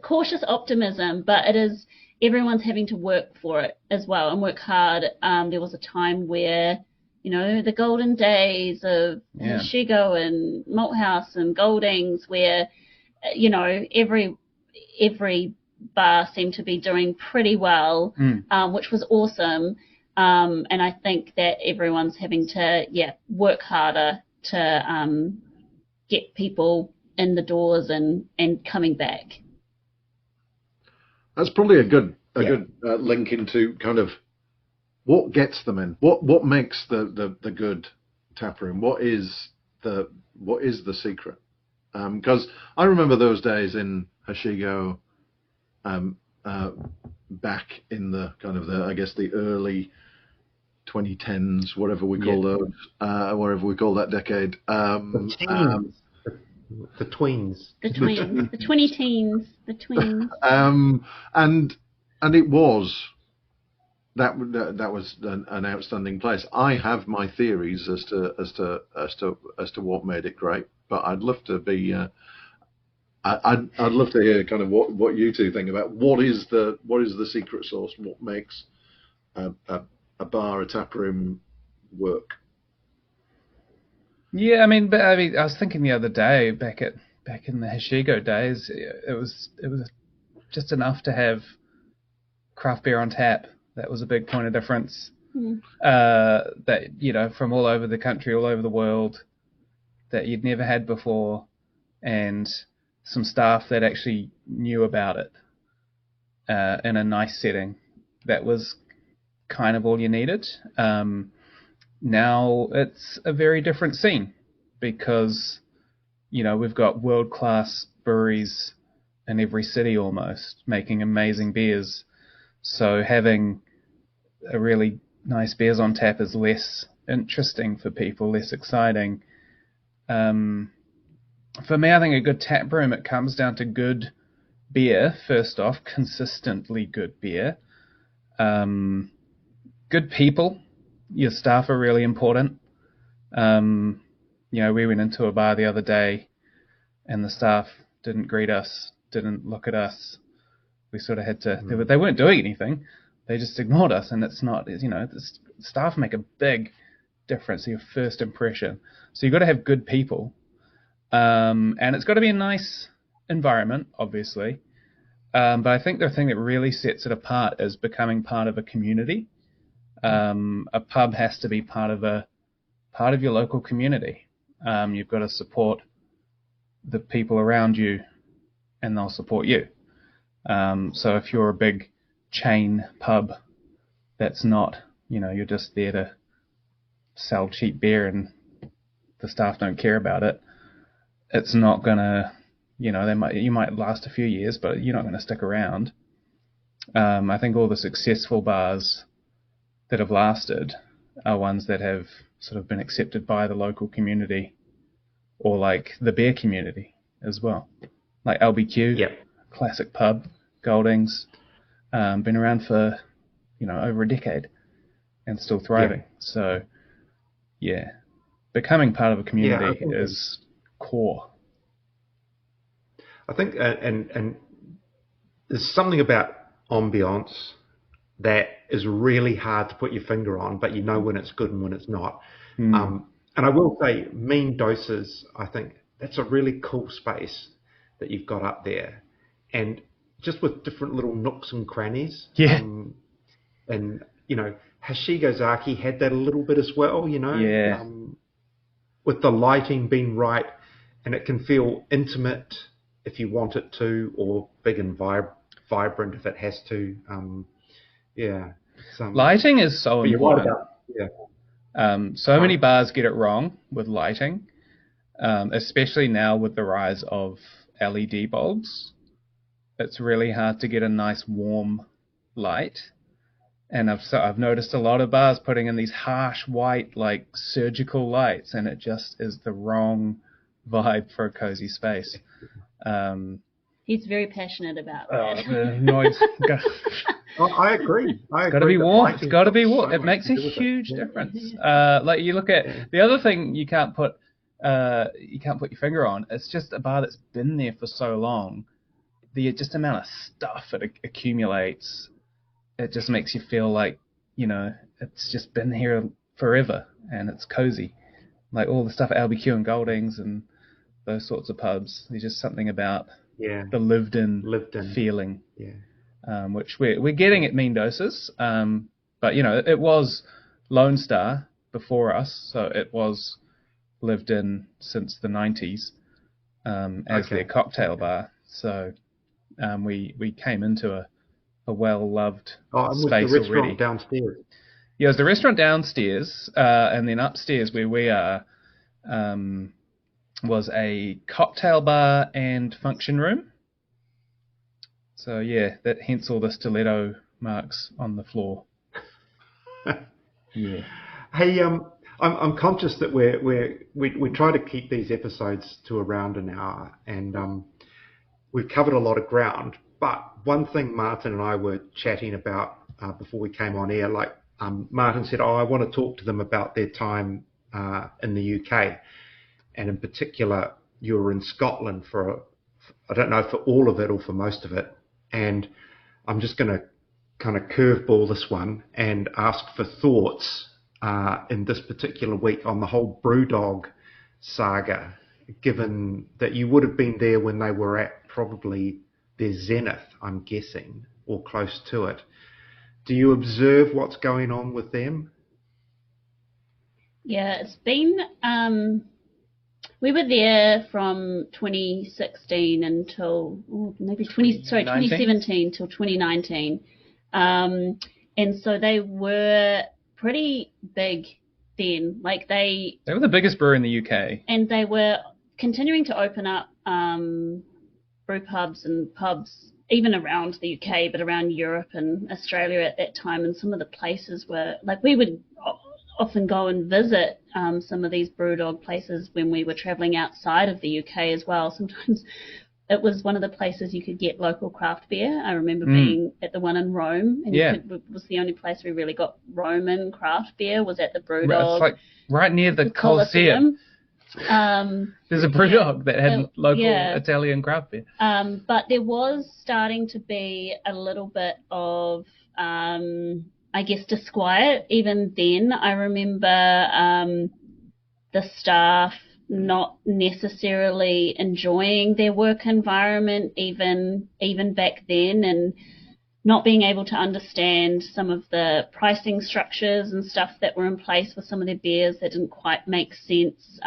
cautious optimism, but it is, everyone's having to work for it as well and work hard. There was a time where, the golden days of Shigo and Malthouse and Goldings where, every bar seemed to be doing pretty well, which was awesome. And I think that everyone's having to, work harder to get people in the doors and coming back. That's probably a good link into kind of what gets them in. What makes the good tap room? What is the secret? Because I remember those days in Hashigo, back in the kind of the early 2010s, whatever we call those, whatever we call that decade. The tweens. The 20-teens. The tweens. And it was that was an outstanding place. I have my theories as to what made it great, but I'd love to be. I'd love to hear kind of what you two think about what is the secret sauce, what makes a bar, a tap room work. Yeah, I was thinking the other day, back in the Hashigo days, it was just enough to have craft beer on tap. That was a big point of difference. That from all over the country, all over the world, that you'd never had before, and some staff that actually knew about it in a nice setting. That was kind of all you needed. Now it's a very different scene because, we've got world-class breweries in every city almost making amazing beers. So having a really nice beers on tap is less interesting for people, less exciting. For me, I think a good tap room, it comes down to good beer, first off, consistently good beer. Good people. Your staff are really important. We went into a bar the other day and the staff didn't greet us, didn't look at us. We sort of had to, they weren't doing anything. They just ignored us, and it's not, the staff make a big difference, your first impression. So you've got to have good people. And it's got to be a nice environment, obviously. But I think the thing that really sets it apart is becoming part of a community. A pub has to be part of your local community. You've got to support the people around you, and they'll support you. So if you're a big chain pub that's not, you're just there to sell cheap beer and the staff don't care about it, it's not gonna, you might last a few years, but you're not going to stick around. I think all the successful bars that have lasted are ones that have sort of been accepted by the local community, or like the beer community as well, like LBQ, classic pub, Goldings, been around for over a decade and still thriving. So becoming part of a community is core. I think and there's something about ambience that is really hard to put your finger on, but you know when it's good and when it's not. And I will say, Mean Doses, I think that's a really cool space that you've got up there, and just with different little nooks and crannies. And Hashigozaki had that a little bit as well. With the lighting being right, and it can feel intimate if you want it to, or big and vibrant if it has to. Lighting is so important. So many bars get it wrong with lighting, especially now with the rise of LED bulbs. It's really hard to get a nice warm light, and I've noticed a lot of bars putting in these harsh white, like surgical lights, and it just is the wrong vibe for a cozy space. He's very passionate about that. Noise. I agree. It's got to be warm. It's got to be warm. It makes a huge difference. Like you look at the other thing, you can't put your finger on. It's just a bar that's been there for so long. The just amount of stuff that accumulates, it just makes you feel like it's just been here forever and it's cozy. Like all the stuff at LBQ and Goldings and those sorts of pubs. There's just something about the lived in feeling. Which we're getting at Mean Doses, but it was Lone Star before us, so it was lived in since the 90s as their cocktail bar. So we came into a well-loved space the restaurant already. Downstairs. Yeah, it was the restaurant downstairs, and then upstairs where we are was a cocktail bar and function room. So that hence all the stiletto marks on the floor. Hey, I'm conscious that we try to keep these episodes to around an hour, and we've covered a lot of ground. But one thing Martin and I were chatting about before we came on air, like Martin said, I want to talk to them about their time in the UK, and in particular, you were in Scotland for I don't know for all of it or for most of it. And I'm just going to kind of curveball this one and ask for thoughts in this particular week on the whole BrewDog saga, given that you would have been there when they were at probably their zenith, I'm guessing, or close to it. Do you observe what's going on with them? Yeah, it's been, we were there from 2016 until, maybe 2017 till 2019. And so they were pretty big then. Like they were the biggest brewer in the UK. And they were continuing to open up brew pubs and pubs even around the UK, but around Europe and Australia at that time. And some of the places were, like, we would often go and visit some of these BrewDog places when we were travelling outside of the UK as well. Sometimes it was one of the places you could get local craft beer. I remember being at the one in Rome, and it was the only place we really got Roman craft beer, was at the BrewDog. It's like right near the Colosseum. There's a BrewDog that had local Italian craft beer. But there was starting to be a little bit of, I guess, disquiet even then. I remember the staff not necessarily enjoying their work environment even back then, and not being able to understand some of the pricing structures and stuff that were in place with some of their beers that didn't quite make sense.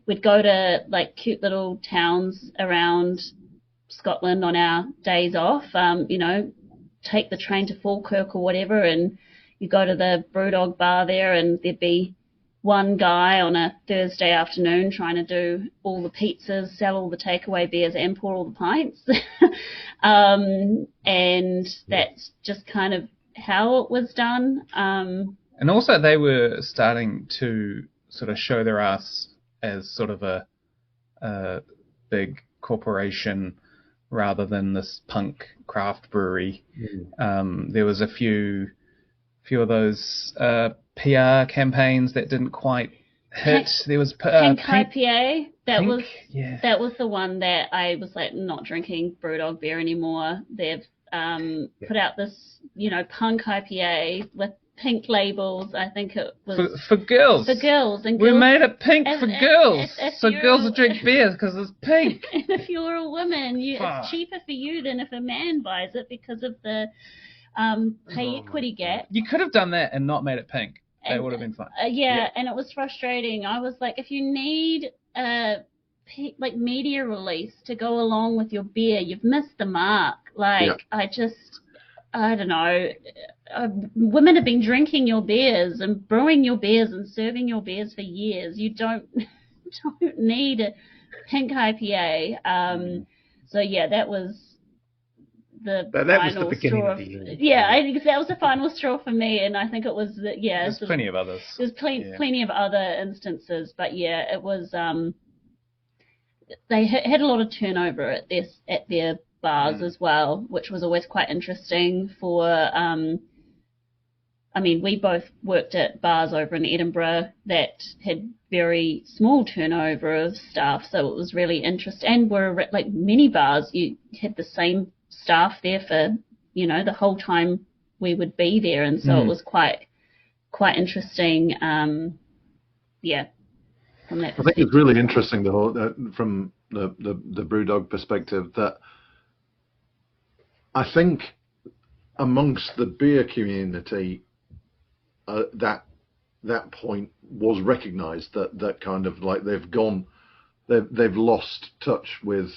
We'd go to like cute little towns around Scotland on our days off, take the train to Falkirk or whatever, and you go to the BrewDog bar there, and there'd be one guy on a Thursday afternoon trying to do all the pizzas, sell all the takeaway beers, and pour all the pints. And that's just kind of how it was done. And also they were starting to sort of show their ass as sort of a big corporation rather than this punk craft brewery. There was a few of those PR campaigns that didn't quite hit. There was Pink IPA. That was the one that I was like, not drinking BrewDog beer anymore. They've put out this, punk IPA with pink labels. I think it was for girls. For girls, and we girls, made it pink for girls, so girls will drink beer because it's pink. And if you're a woman, it's cheaper for you than if a man buys it because of the pay equity gap. You could have done that and not made it pink. That would have been fun. And it was frustrating. I was like, if you need a media release to go along with your beer, you've missed the mark. I don't know. Women have been drinking your beers and brewing your beers and serving your beers for years. You don't need a pink IPA. That was the final straw. I think that was the final straw for me, and I think it was There's plenty of others. There's plenty of other instances, but it was. They had a lot of turnover at their bars as well, which was always quite interesting for. We both worked at bars over in Edinburgh that had very small turnover of staff, so it was really interesting. And were like many bars, you had the same staff there for the whole time we would be there, and so it was quite interesting. From that perspective. I think it's really interesting the whole from the BrewDog perspective, that I think amongst the beer community that point was recognised, that kind of like they've lost touch with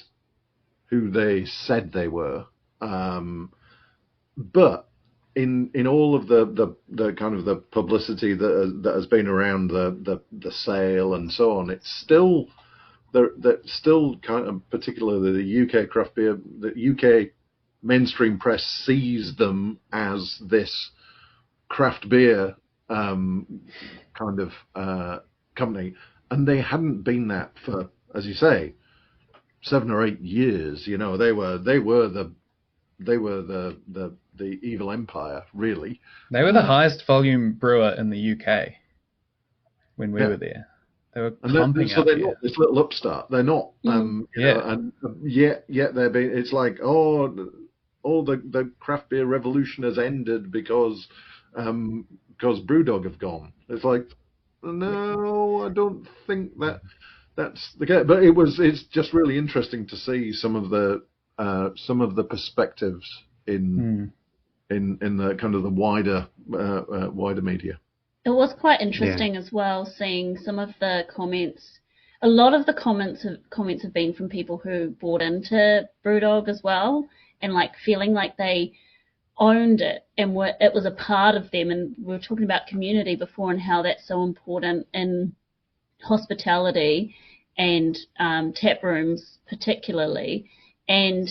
who they said they were, but in all of the kind of the publicity that has been around the sale and so on, it's still that still kind of, particularly the UK craft beer, the UK mainstream press sees them as this craft beer kind of company, and they hadn't been that for, as you say, 7 or 8 years. They were the evil empire, really. They were the highest volume brewer in the UK when we were there. They were pumping out they're not this little upstart. They're not. And yet they're being. It's like, all the craft beer revolution has ended because BrewDog have gone. It's like, No, I don't think that's the case. But it's just really interesting to see some of the perspectives in the kind of the wider media. It was quite interesting as well, seeing some of the comments. A lot of the comments have been from people who bought into BrewDog as well, and like feeling like they owned it and it was a part of them. And we were talking about community before and how that's so important in hospitality and tap rooms particularly. And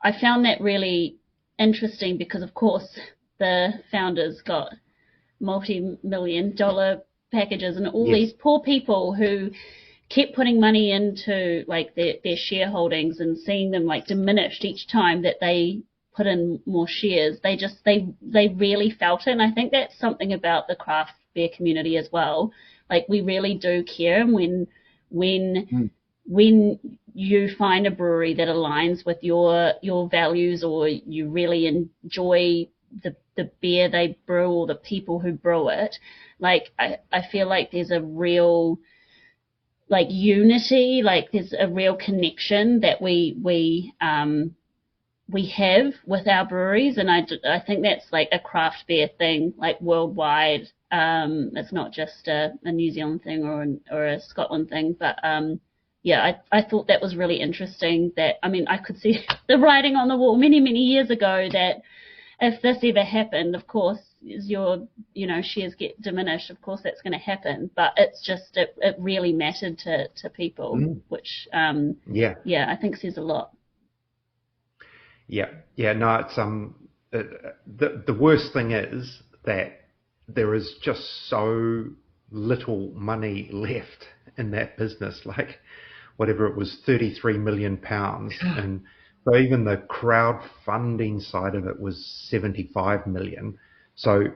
I found that really interesting because, of course, the founders got multi-million-dollar packages and all these poor people who kept putting money into like their shareholdings and seeing them like diminished each time that they put in more shares. They really felt it, and I think that's something about the craft beer community as well. Like, we really do care, and when you find a brewery that aligns with your values, or you really enjoy the beer they brew or the people who brew it, like I feel like there's a real like unity, like there's a real connection that we have with our breweries, and I think that's like a craft beer thing, like worldwide. It's not just a New Zealand thing or a Scotland thing, but yeah, I thought that was really interesting. That, I mean, I could see the writing on the wall many years ago that if this ever happened, of course, as your shares get diminished, of course that's going to happen. But it's just it really mattered to people, which I think says a lot. Yeah. No, it's the worst thing is that there is just so little money left in that business. Like, whatever it was, £33 million, and so even the crowdfunding side of it was 75 million. So,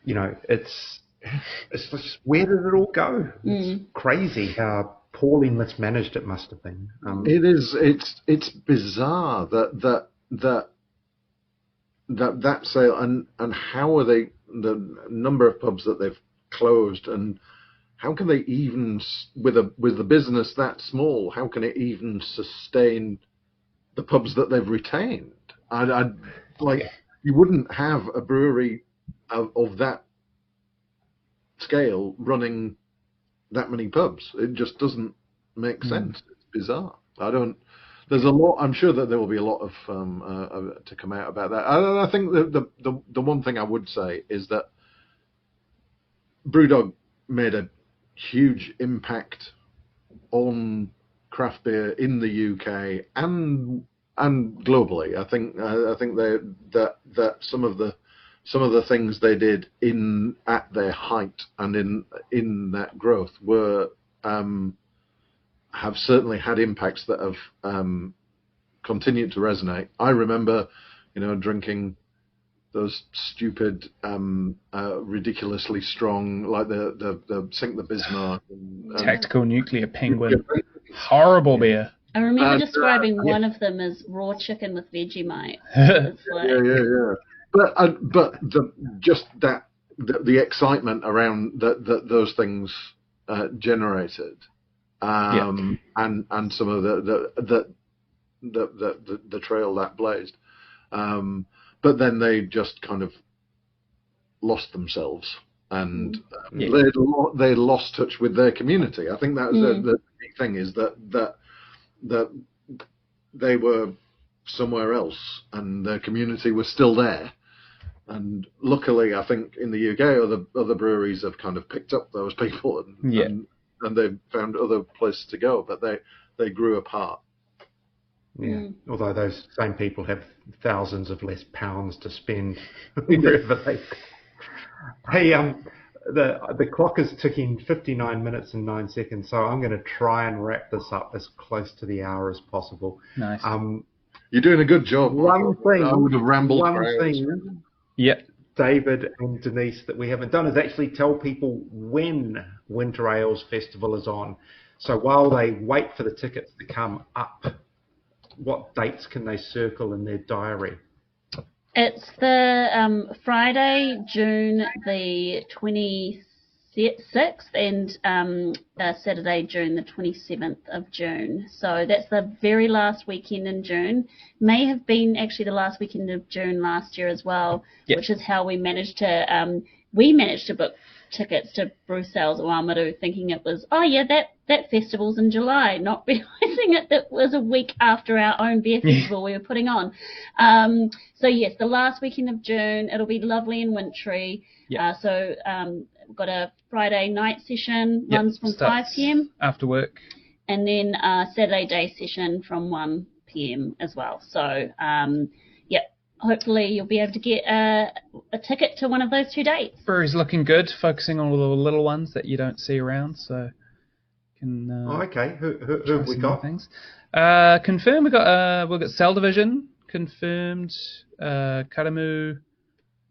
it's just, where did it all go? It's crazy how poorly mismanaged it must have been. It is. It's bizarre that sale, and how are they, the number of pubs that they've closed, and how can they even, with a business that small, how can it even sustain the pubs that they've retained? You wouldn't have a brewery of that scale running that many pubs. It just doesn't make sense. It's bizarre. There's a lot. I'm sure that there will be a lot of to come out about that. I think the one thing I would say is that BrewDog made a huge impact on craft beer in the UK and globally. I think that some of the things they did at their height and in that growth were have certainly had impacts that have continued to resonate. I remember, drinking those stupid, ridiculously strong, like the Sink the Bismarck, and Tactical Nuclear Penguin, horrible beer. I remember describing one of them as raw chicken with Vegemite. Yeah. But the excitement around those things generated, and some of the trail that blazed, but then they just kind of lost themselves, and they lost touch with their community. I think that was the big thing, is that they were somewhere else and their community was still there. And luckily, I think in the UK, other breweries have kind of picked up those people and they've found other places to go, but they grew apart. Yeah, although those same people have thousands of less pounds to spend wherever they go. Hey, the clock is ticking 59 minutes and 9 seconds, so I'm going to try and wrap this up as close to the hour as possible. Nice. You're doing a good job. One thing I would have rambled for hours. David and Denise, that we haven't done is actually tell people when Winter Ales Festival is on. So while they wait for the tickets to come up, what dates can they circle in their diary? It's the Friday, June the 27th 6th and Saturday, June the 27th of June. So that's the very last weekend in June. May have been actually the last weekend of June last year as well, which is how we managed to book tickets to Brew Sales Oamaru, thinking it was, that festival's in July, not realising it was a week after our own beer festival we were putting on. So yes, the last weekend of June, it'll be lovely and wintry. We've got a Friday night session, runs from 5 p.m. after work. And then a Saturday day session from 1 p.m. as well. So, hopefully you'll be able to get a ticket to one of those 2 dates. Brewery's looking good, focusing on all the little ones that you don't see around, so can. Okay. Who have we got? Things. Confirmed. We've got Cell Division confirmed. Karamu.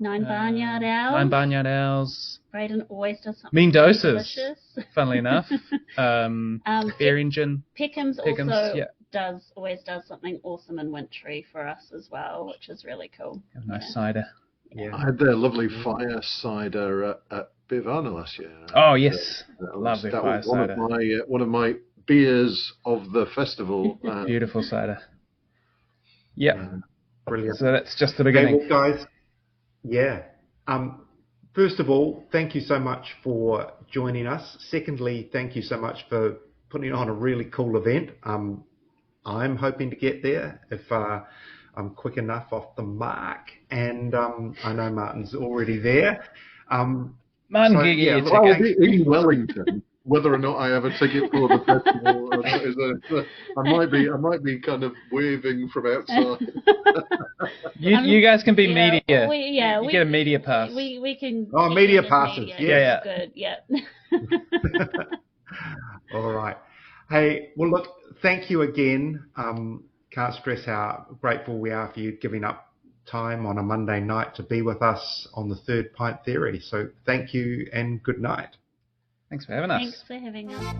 9 Barnyard Owls. 9 Barnyard Owls. Braden always does something Mean Doses. delicious. Funnily enough. Beer Engine. Peckham's also always does something awesome and wintry for us as well, which is really cool. A nice cider. Yeah. I had their lovely fire cider at Beervana last year. Oh yes, lovely fire cider. One of my beers of the festival. Beautiful cider. Yep. Brilliant. So that's just the beginning. Okay, well, guys. Yeah. First of all, thank you so much for joining us. Secondly, thank you so much for putting on a really cool event. I'm hoping to get there if I'm quick enough off the mark, and I know Martin's already there. Martin, in Wellington. Whether or not I have a ticket for the festival, I might be kind of waving from outside. You guys can be media. We get a media pass. We can. Oh, media passes. Media. Yeah. Good. Yeah. All right. Hey, well, look, thank you again. Can't stress how grateful we are for you giving up time on a Monday night to be with us on the Third Pint Theory. So thank you and good night. Thanks for having us. Thanks for having us.